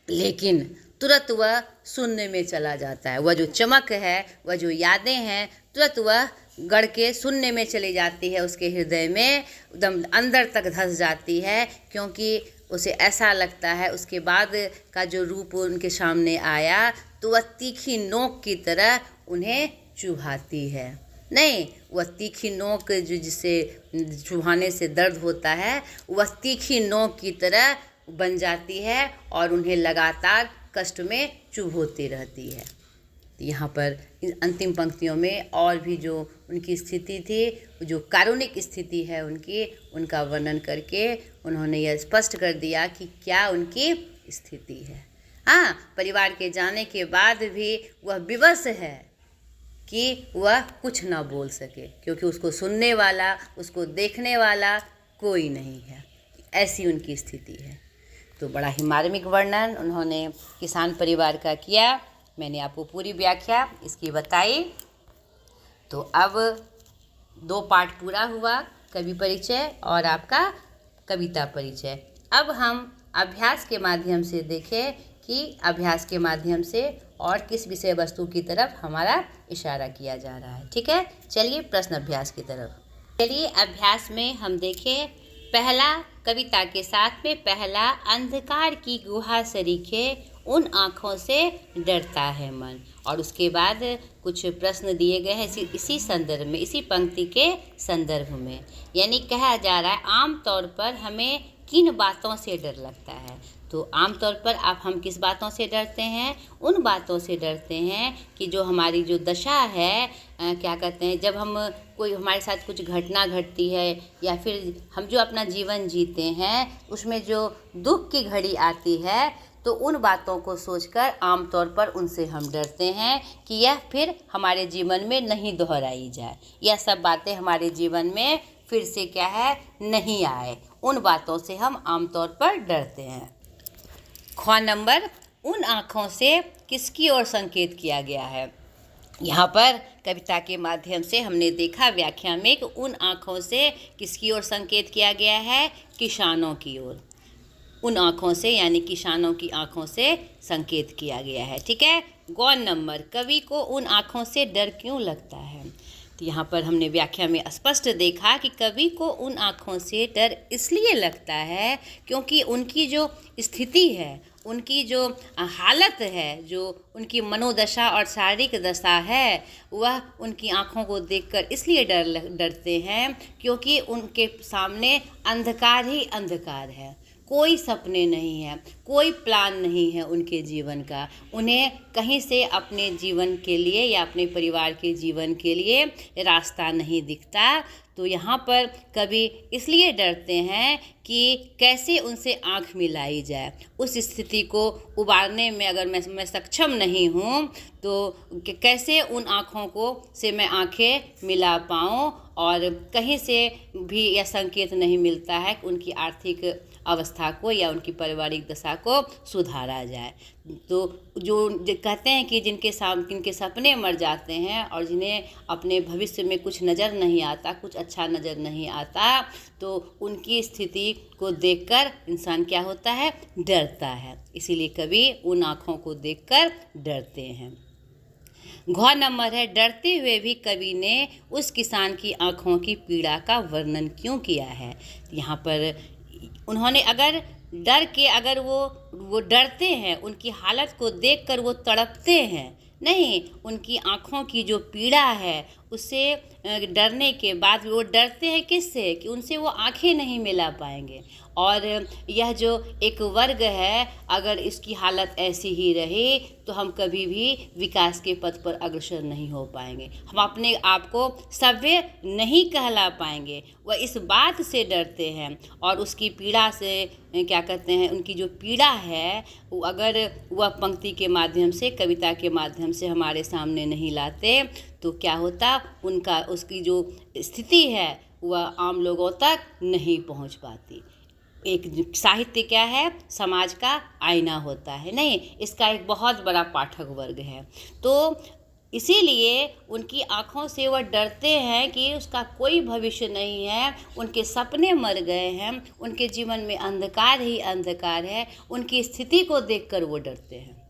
लेकिन तुरंत वह शून्य में चला जाता है। वह जो चमक है, वह जो यादें हैं, तुरंत वह गढ़ के शून्य में चली जाती है, उसके हृदय में एकदम अंदर तक धंस जाती है, क्योंकि उसे ऐसा लगता है उसके बाद का जो रूप उनके सामने आया तो वह तीखी नोक की तरह उन्हें चुभाती है। नहीं, वह तीखी नोक जो जिसे चुभाने से दर्द होता है, वह तीखी नोक की तरह बन जाती है और उन्हें लगातार कष्ट में चुभोती रहती है। यहाँ पर इन अंतिम पंक्तियों में और भी जो उनकी स्थिति थी, जो कारुणिक स्थिति है उनकी, उनका वर्णन करके उन्होंने यह स्पष्ट कर दिया कि क्या उनकी स्थिति है। हाँ, परिवार के जाने के बाद भी वह विवश है कि वह कुछ ना बोल सके, क्योंकि उसको सुनने वाला, उसको देखने वाला कोई नहीं है। ऐसी उनकी स्थिति है। तो बड़ा ही मार्मिक वर्णन उन्होंने किसान परिवार का किया। मैंने आपको पूरी व्याख्या इसकी बताई। तो अब 2 पार्ट पूरा हुआ, कवि परिचय और आपका कविता परिचय। अब हम अभ्यास के माध्यम से देखें कि अभ्यास के माध्यम से और किस विषय वस्तु की तरफ हमारा इशारा किया जा रहा है। ठीक है, चलिए प्रश्न अभ्यास की तरफ। चलिए अभ्यास में हम देखें, पहला, कविता के साथ में पहला, अंधकार की गुहा सरीखे उन आँखों से डरता है मन। और उसके बाद कुछ प्रश्न दिए गए हैं इसी संदर्भ में, इसी पंक्ति के संदर्भ में। यानी कहा जा रहा है आम तौर पर हमें किन बातों से डर लगता है। तो आमतौर पर आप हम किस बातों से डरते हैं? उन बातों से डरते हैं कि जो हमारी जो दशा है, क्या कहते हैं, जब हम कोई हमारे साथ कुछ घटना घटती है या फिर हम जो अपना जीवन जीते हैं उसमें जो दुख की घड़ी आती है, तो उन बातों को सोचकर आमतौर पर उनसे हम डरते हैं कि यह फिर हमारे जीवन में नहीं दोहराई जाए, यह सब बातें हमारे जीवन में फिर से क्या है, नहीं आए। उन बातों से हम आमतौर पर डरते हैं। ख नंबर, उन आँखों से किसकी ओर संकेत किया गया है। यहाँ पर कविता के माध्यम से हमने देखा व्याख्या में कि उन आँखों से किसकी ओर संकेत किया गया है, किसानों की ओर। उन आँखों से यानी किसानों की आँखों से संकेत किया गया है। ठीक है। ग नंबर, कवि को उन आँखों से डर क्यों लगता है। तो यहाँ पर हमने व्याख्या में स्पष्ट देखा कि कवि को उन आँखों से डर इसलिए लगता है क्योंकि उनकी जो स्थिति है, उनकी जो हालत है, जो उनकी मनोदशा और शारीरिक दशा है, वह उनकी आँखों को देखकर इसलिए डरते हैं क्योंकि उनके सामने अंधकार ही अंधकार है। कोई सपने नहीं है, कोई प्लान नहीं है उनके जीवन का। उन्हें कहीं से अपने जीवन के लिए या अपने परिवार के जीवन के लिए रास्ता नहीं दिखता। तो यहाँ पर कवि इसलिए डरते हैं कि कैसे उनसे आँख मिलाई जाए। उस स्थिति को उबारने में अगर मैं सक्षम नहीं हूँ तो कैसे उन आँखों को से मैं आँखें मिला पाऊँ, और कहीं से भी यह संकेत नहीं मिलता है कि उनकी आर्थिक अवस्था को या उनकी पारिवारिक दशा को सुधारा जाए। तो जो कहते हैं कि जिनके सपने मर जाते हैं और जिन्हें अपने भविष्य में कुछ नज़र नहीं आता, कुछ अच्छा नज़र नहीं आता, तो उनकी स्थिति को देखकर इंसान क्या होता है, डरता है। इसीलिए कवि उन आँखों को देखकर डरते हैं। घ नंबर है, डरते हुए भी कवि ने उस किसान की आँखों की पीड़ा का वर्णन क्यों किया है। यहाँ पर उन्होंने अगर वो डरते हैं, उनकी हालत को देखकर वो तड़पते हैं नहीं, उनकी आँखों की जो पीड़ा है उससे डरने के बाद वो डरते हैं किससे, कि उनसे वो आँखें नहीं मिला पाएंगे। और यह जो एक वर्ग है, अगर इसकी हालत ऐसी ही रही तो हम कभी भी विकास के पथ पर अग्रसर नहीं हो पाएंगे, हम अपने आप को सभ्य नहीं कहला पाएंगे। वह इस बात से डरते हैं और उसकी पीड़ा से क्या कहते हैं, उनकी जो पीड़ा है वो अगर वह पंक्ति के माध्यम से, कविता के माध्यम से हमारे सामने नहीं लाते तो क्या होता, उसकी जो स्थिति है वह आम लोगों तक नहीं पहुंच पाती। एक साहित्य क्या है, समाज का आईना होता है नहीं, इसका एक बहुत बड़ा पाठक वर्ग है। तो इसीलिए उनकी आँखों से वह डरते हैं कि उसका कोई भविष्य नहीं है, उनके सपने मर गए हैं, उनके जीवन में अंधकार ही अंधकार है। उनकी स्थिति को देखकर वो डरते हैं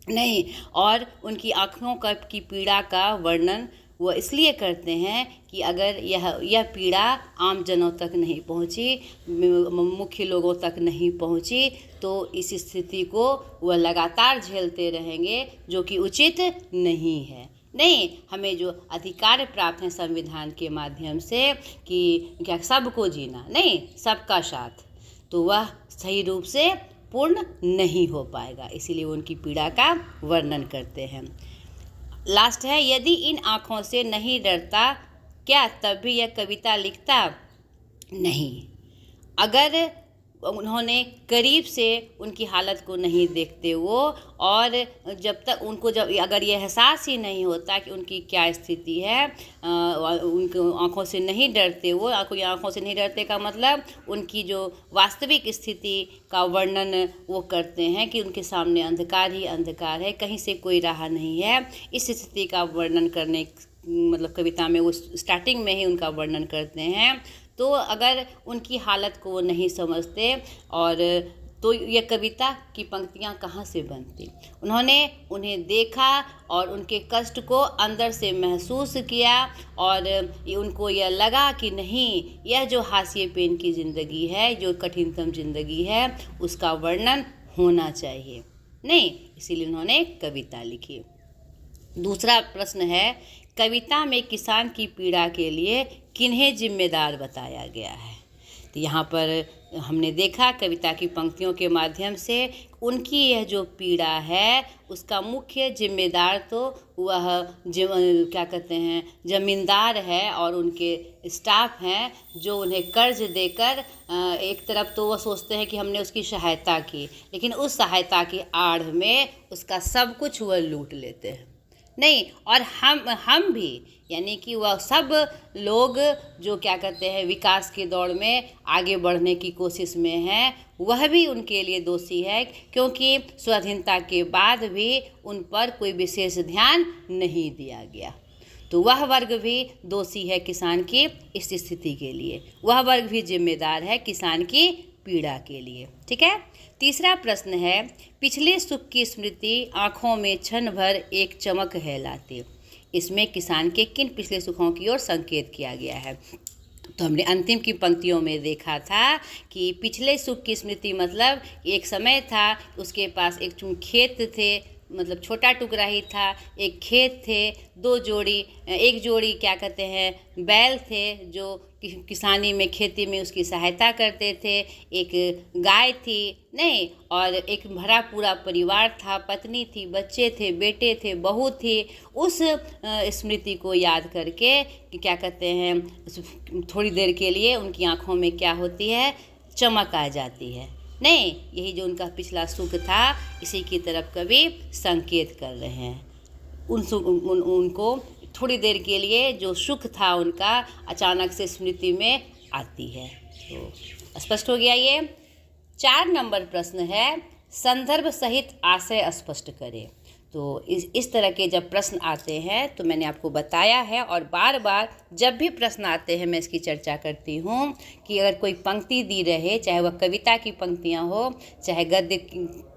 नहीं, और उनकी आँखों की पीड़ा का वर्णन वो इसलिए करते हैं कि अगर यह पीड़ा आम जनों तक नहीं पहुंची, मुख्य लोगों तक नहीं पहुंची, तो इस स्थिति को वह लगातार झेलते रहेंगे, जो कि उचित नहीं है। नहीं, हमें जो अधिकार प्राप्त हैं संविधान के माध्यम से कि क्या सबको जीना, नहीं सबका साथ, तो वह सही रूप से पूर्ण नहीं हो पाएगा। इसीलिए उनकी पीड़ा का वर्णन करते हैं। लास्ट है, यदि इन आँखों से नहीं डरता क्या तब भी यह कविता लिखता। नहीं, अगर उन्होंने करीब से उनकी हालत को नहीं देखते वो, और जब अगर ये एहसास ही नहीं होता कि उनकी क्या स्थिति है, उनकी आँखों से नहीं डरते वो, आँखों से नहीं डरते का मतलब उनकी जो वास्तविक स्थिति का वर्णन वो करते हैं कि उनके सामने अंधकार ही अंधकार है, कहीं से कोई राह नहीं है। इस स्थिति का वर्णन करने मतलब कविता में वो स्टार्टिंग में ही उनका वर्णन करते हैं। तो अगर उनकी हालत को वो नहीं समझते और तो ये कविता की पंक्तियाँ कहाँ से बनती। उन्होंने उन्हें देखा और उनके कष्ट को अंदर से महसूस किया और उनको यह लगा कि नहीं, यह जो हाशिए पेन की ज़िंदगी है, जो कठिनतम ज़िंदगी है, उसका वर्णन होना चाहिए। नहीं, इसीलिए उन्होंने कविता लिखी। दूसरा प्रश्न है, कविता में किसान की पीड़ा के लिए किन्हें जिम्मेदार बताया गया है। तो यहाँ पर हमने देखा कविता की पंक्तियों के माध्यम से उनकी यह जो पीड़ा है उसका मुख्य जिम्मेदार तो वह क्या कहते हैं जमींदार है और उनके स्टाफ हैं जो उन्हें कर्ज देकर एक तरफ तो वह सोचते हैं कि हमने उसकी सहायता की, लेकिन उस सहायता की आड़ में उसका सब कुछ वह लूट लेते हैं। नहीं, और हम भी यानी कि वह सब लोग जो क्या कहते हैं विकास की दौड़ में आगे बढ़ने की कोशिश में हैं, वह भी उनके लिए दोषी है, क्योंकि स्वाधीनता के बाद भी उन पर कोई विशेष ध्यान नहीं दिया गया। तो वह वर्ग भी दोषी है किसान की इस स्थिति के लिए, वह वर्ग भी जिम्मेदार है किसान की पीड़ा के लिए। ठीक है। तीसरा प्रश्न है, पिछले सुख की स्मृति आँखों में क्षण भर एक चमक है लाती। इसमें किसान के किन पिछले सुखों की ओर संकेत किया गया है? तो हमने अंतिम की पंक्तियों में देखा था कि पिछले सुख की स्मृति मतलब एक समय था उसके पास एक खेत थे, मतलब छोटा टुकड़ा ही था, एक खेत थे, एक जोड़ी क्या कहते हैं बैल थे जो किसानी में खेती में उसकी सहायता करते थे, एक गाय थी, नहीं, और एक भरा पूरा परिवार था, पत्नी थी, बच्चे थे, बेटे थे, बहू थी। उस स्मृति को याद करके कि क्या कहते हैं थोड़ी देर के लिए उनकी आँखों में क्या होती है, चमक आ जाती है। नहीं, यही जो उनका पिछला सुख था इसी की तरफ कवि संकेत कर रहे हैं। उनको थोड़ी देर के लिए जो सुख था उनका अचानक से स्मृति में आती है। तो स्पष्ट हो गया ये। 4 नंबर प्रश्न है, संदर्भ सहित आशय स्पष्ट करें। तो इस तरह के जब प्रश्न आते हैं तो मैंने आपको बताया है और बार बार जब भी प्रश्न आते हैं मैं इसकी चर्चा करती हूँ कि अगर कोई पंक्ति दी रहे, चाहे वह कविता की पंक्तियाँ हो, चाहे गद्य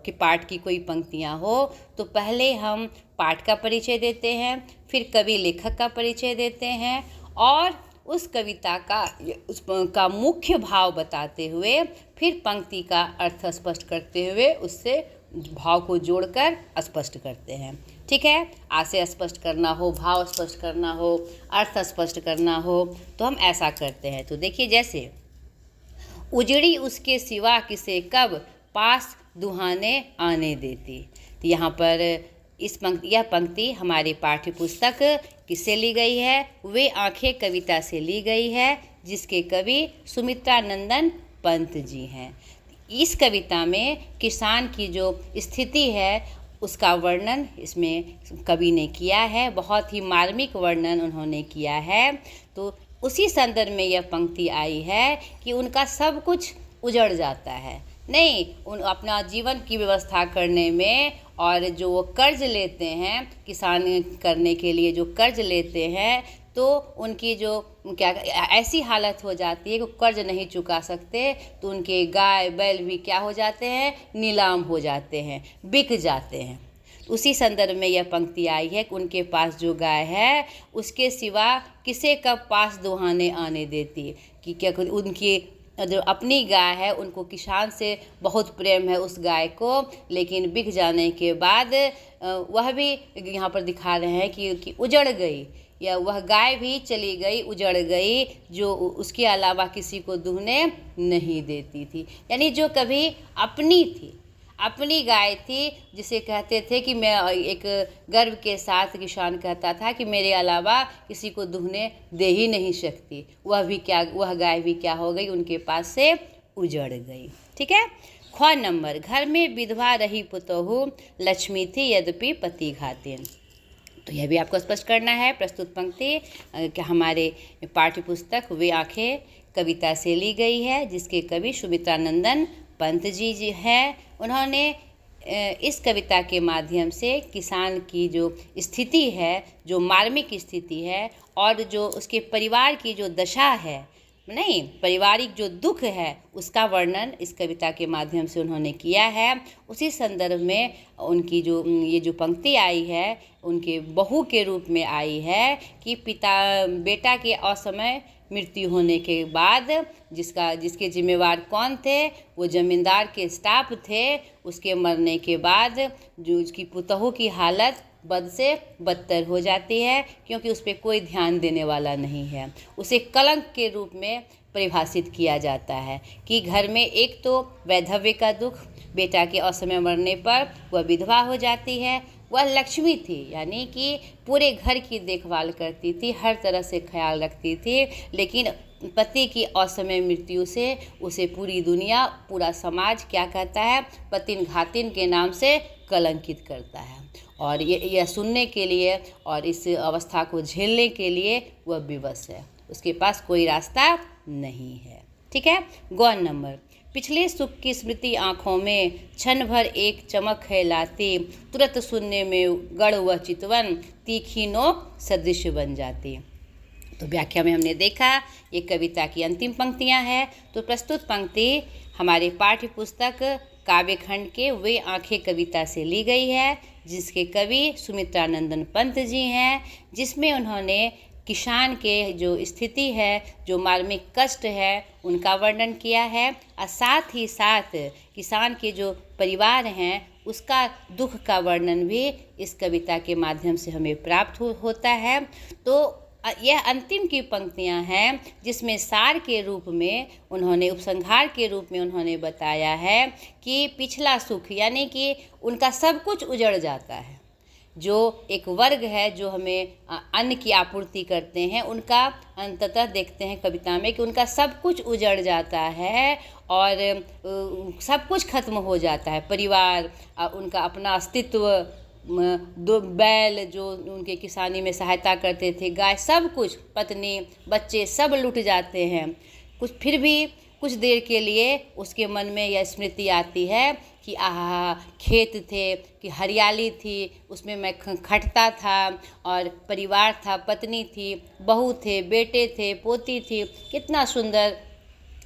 के पाठ की कोई पंक्तियाँ हो, तो पहले हम पाठ का परिचय देते हैं, फिर कवि लेखक का परिचय देते हैं और उस कविता का मुख्य भाव बताते हुए फिर पंक्ति का अर्थ स्पष्ट करते हुए उससे भाव को जोड़कर स्पष्ट करते हैं। ठीक है। आशय स्पष्ट करना हो, भाव स्पष्ट करना हो, अर्थ स्पष्ट करना हो तो हम ऐसा करते हैं। तो देखिए, जैसे उजड़ी उसके सिवा किसे कब पास दुहाने आने देती। तो यहाँ पर यह पंक्ति हमारी पाठ्य पुस्तक किससे ली गई है? वे आँखें कविता से ली गई है जिसके कवि सुमित्रा नंदन पंत जी हैं। इस कविता में किसान की जो स्थिति है उसका वर्णन इसमें कवि ने किया है, बहुत ही मार्मिक वर्णन उन्होंने किया है। तो उसी संदर्भ में यह पंक्ति आई है कि उनका सब कुछ उजड़ जाता है, नहीं, अपना जीवन की व्यवस्था करने में और जो वो कर्ज लेते हैं किसान करने के लिए जो कर्ज लेते हैं तो उनकी जो क्या ऐसी हालत हो जाती है कि कर्ज नहीं चुका सकते, तो उनके गाय बैल भी क्या हो जाते हैं, नीलाम हो जाते हैं, बिक जाते हैं। उसी संदर्भ में यह पंक्ति आई है कि उनके पास जो गाय है उसके सिवा किसे कब पास दुहाने आने देती, कि क्या उनकी जो अपनी गाय है उनको किसान से बहुत प्रेम है उस गाय को, लेकिन बिक जाने के बाद वह भी यहाँ पर दिखा रहे हैं कि उजड़ गई, या वह गाय भी चली गई, उजड़ गई, जो उसके अलावा किसी को दुहने नहीं देती थी। यानी जो कभी अपनी थी, अपनी गाय थी, जिसे कहते थे कि मैं एक गर्व के साथ किसान कहता था कि मेरे अलावा किसी को दुहने दे ही नहीं सकती, वह गाय भी क्या हो गई, उनके पास से उजड़ गई। ठीक है। ख नंबर, घर में विधवा रही पुतहु लक्ष्मी थी यद्यपि पति घातिन। तो यह भी आपको स्पष्ट करना है। प्रस्तुत पंक्ति हमारे पाठ्य पुस्तक वे आँखें कविता से ली गई है जिसके कवि सुमित्रा नंदन पंत जी हैं। उन्होंने इस कविता के माध्यम से किसान की जो स्थिति है, जो मार्मिक स्थिति है और जो उसके परिवार की जो दशा है, नहीं, पारिवारिक जो दुख है उसका वर्णन इस कविता के माध्यम से उन्होंने किया है। उसी संदर्भ में उनकी ये जो पंक्ति आई है उनके बहू के रूप में आई है कि बेटा के असमय मृत्यु होने के बाद जिसके जिम्मेवार कौन थे, वो जमींदार के स्टाफ थे। उसके मरने के बाद जो उसकी पुतहू की हालत बद से बदतर हो जाती है, क्योंकि उस पर कोई ध्यान देने वाला नहीं है। उसे कलंक के रूप में परिभाषित किया जाता है कि घर में एक तो वैधव्य का दुख, बेटा के असमय मरने पर वह विधवा हो जाती है। वह लक्ष्मी थी, यानी कि पूरे घर की देखभाल करती थी, हर तरह से ख्याल रखती थी, लेकिन पति की असमय मृत्यु से उसे पूरी दुनिया, पूरा समाज क्या कहता है, पतिन घातिन के नाम से कलंकित करता है। और यह सुनने के लिए और इस अवस्था को झेलने के लिए वह विवश है, उसके पास कोई रास्ता नहीं है। ठीक है। गौन नंबर, पिछले सुख की स्मृति आँखों में क्षण भर एक चमक है लाती, तुरंत सुनने में गढ़ व चितवन तीखी नोक सदृश बन जाती। तो व्याख्या में हमने देखा ये कविता की अंतिम पंक्तियां हैं। तो प्रस्तुत पंक्ति हमारे पाठ्य पुस्तक काव्यखंड के वे आंखें कविता से ली गई है, जिसके कवि सुमित्रानंदन पंत जी हैं, जिसमें उन्होंने किसान के जो स्थिति है, जो मार्मिक कष्ट है, उनका वर्णन किया है, और साथ ही साथ किसान के जो परिवार हैं उसका दुख का वर्णन भी इस कविता के माध्यम से हमें प्राप्त होता है। तो यह अंतिम की पंक्तियां हैं जिसमें सार के रूप में उन्होंने, उपसंहार के रूप में उन्होंने बताया है कि पिछला सुख, यानी कि उनका सब कुछ उजड़ जाता है। जो एक वर्ग है जो हमें अन्न की आपूर्ति करते हैं, उनका अंततः देखते हैं कविता में कि उनका सब कुछ उजड़ जाता है और सब कुछ खत्म हो जाता है। परिवार, उनका अपना अस्तित्व, दो बैल जो उनके किसानी में सहायता करते थे, गाय, सब कुछ, पत्नी, बच्चे सब लुट जाते हैं। फिर भी कुछ देर के लिए उसके मन में यह स्मृति आती है कि आहा, खेत थे, कि हरियाली थी, उसमें मैं खटता था और परिवार था, पत्नी थी, बहू थे, बेटे थे, पोती थी, कितना सुंदर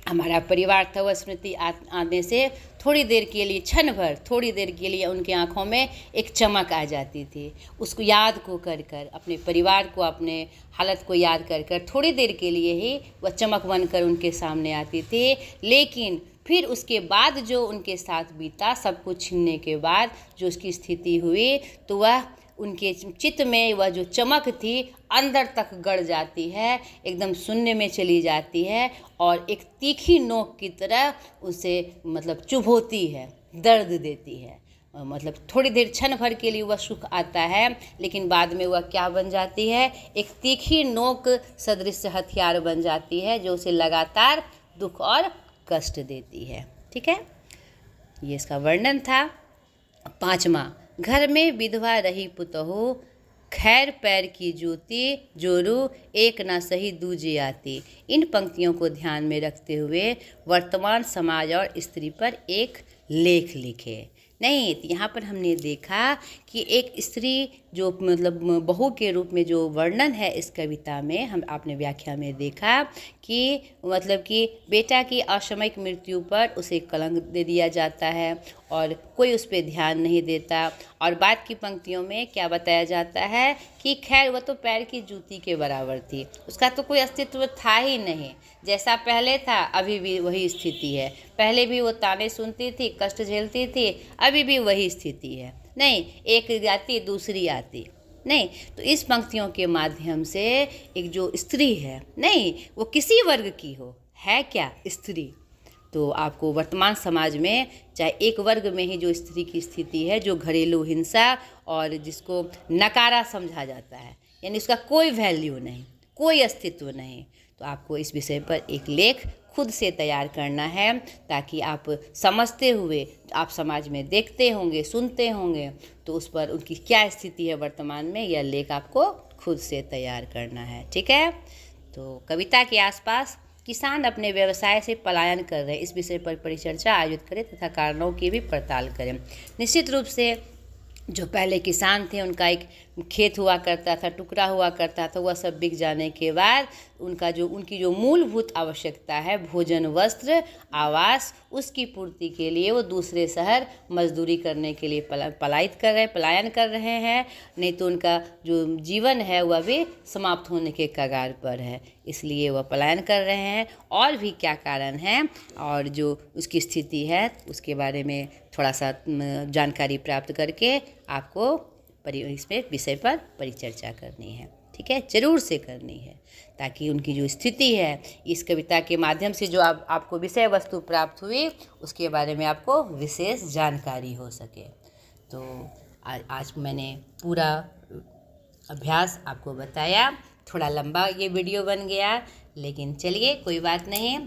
हमारा परिवार था। वह स्मृति आने से थोड़ी देर के लिए, क्षण भर, थोड़ी देर के लिए उनकी आंखों में एक चमक आ जाती थी। उसको याद को कर कर, अपने परिवार को, अपने हालत को याद कर कर थोड़ी देर के लिए ही वह चमक बनकर उनके सामने आती थी। लेकिन फिर उसके बाद जो उनके साथ बीता, सब कुछ छीनने के बाद जो उसकी स्थिति हुई, तो वह उनके चित्त में वह जो चमक थी अंदर तक गड़ जाती है, एकदम शून्य में चली जाती है और एक तीखी नोक की तरह उसे मतलब चुभोती है, दर्द देती है। मतलब थोड़ी देर, क्षण भर के लिए वह सुख आता है, लेकिन बाद में वह क्या बन जाती है, एक तीखी नोक सदृश हथियार बन जाती है जो उसे लगातार दुख और कष्ट देती है। ठीक है, ये इसका वर्णन था। 5वां, घर में विधवा रही पुतहु, खैर पैर की जूती, जोरू एक ना सही दूजे आती। इन पंक्तियों को ध्यान में रखते हुए वर्तमान समाज और स्त्री पर एक लेख लिखे। नहीं, यहाँ पर हमने देखा कि एक स्त्री जो मतलब बहू के रूप में जो वर्णन है इस कविता में, हम आपने व्याख्या में देखा कि मतलब कि बेटा की असामयिक मृत्यु पर उसे कलंक दे दिया जाता है और कोई उस पर ध्यान नहीं देता। और बाद की पंक्तियों में क्या बताया जाता है कि खैर वह तो पैर की जूती के बराबर थी, उसका तो कोई अस्तित्व था ही नहीं, जैसा पहले था अभी भी वही स्थिति है। पहले भी वो ताने सुनती थी, कष्ट झेलती थी, अभी भी वही स्थिति है। नहीं, एक जाति दूसरी आती नहीं। तो इस पंक्तियों के माध्यम से एक जो स्त्री है, नहीं वो किसी वर्ग की हो, है क्या स्त्री, तो आपको वर्तमान समाज में चाहे एक वर्ग में ही जो स्त्री की स्थिति है, जो घरेलू हिंसा और जिसको नकारा समझा जाता है, यानी उसका कोई वैल्यू नहीं, कोई अस्तित्व नहीं, तो आपको इस विषय पर एक लेख खुद से तैयार करना है, ताकि आप समझते हुए, आप समाज में देखते होंगे, सुनते होंगे, तो उस पर उनकी क्या स्थिति है वर्तमान में, यह लेख आपको खुद से तैयार करना है। ठीक है, तो कविता के आसपास किसान अपने व्यवसाय से पलायन कर रहे, इस विषय पर परिचर्चा आयोजित करें तथा कारणों की भी पड़ताल करें। निश्चित रूप से जो पहले किसान थे उनका एक खेत हुआ करता था, टुकड़ा हुआ करता था, वह सब बिक जाने के बाद उनकी जो मूलभूत आवश्यकता है, भोजन, वस्त्र, आवास, उसकी पूर्ति के लिए वो दूसरे शहर मजदूरी करने के लिए पलायन कर रहे हैं। नहीं तो उनका जो जीवन है वह भी समाप्त होने के कगार पर है, इसलिए वह पलायन कर रहे हैं। और भी क्या कारण हैं और जो उसकी स्थिति है उसके बारे में थोड़ा सा जानकारी प्राप्त करके आपको इस विषय पर परिचर्चा करनी है। ठीक है, ज़रूर से करनी है, ताकि उनकी जो स्थिति है इस कविता के माध्यम से जो आपको विषय वस्तु प्राप्त हुई उसके बारे में आपको विशेष जानकारी हो सके। तो आज मैंने पूरा अभ्यास आपको बताया। थोड़ा लंबा ये वीडियो बन गया, लेकिन चलिए कोई बात नहीं।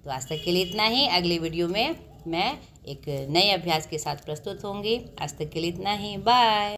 तो आज तक के लिए इतना ही। अगले वीडियो में मैं एक नए अभ्यास के साथ प्रस्तुत होंगी। आज तक के लिए इतना ही। बाय।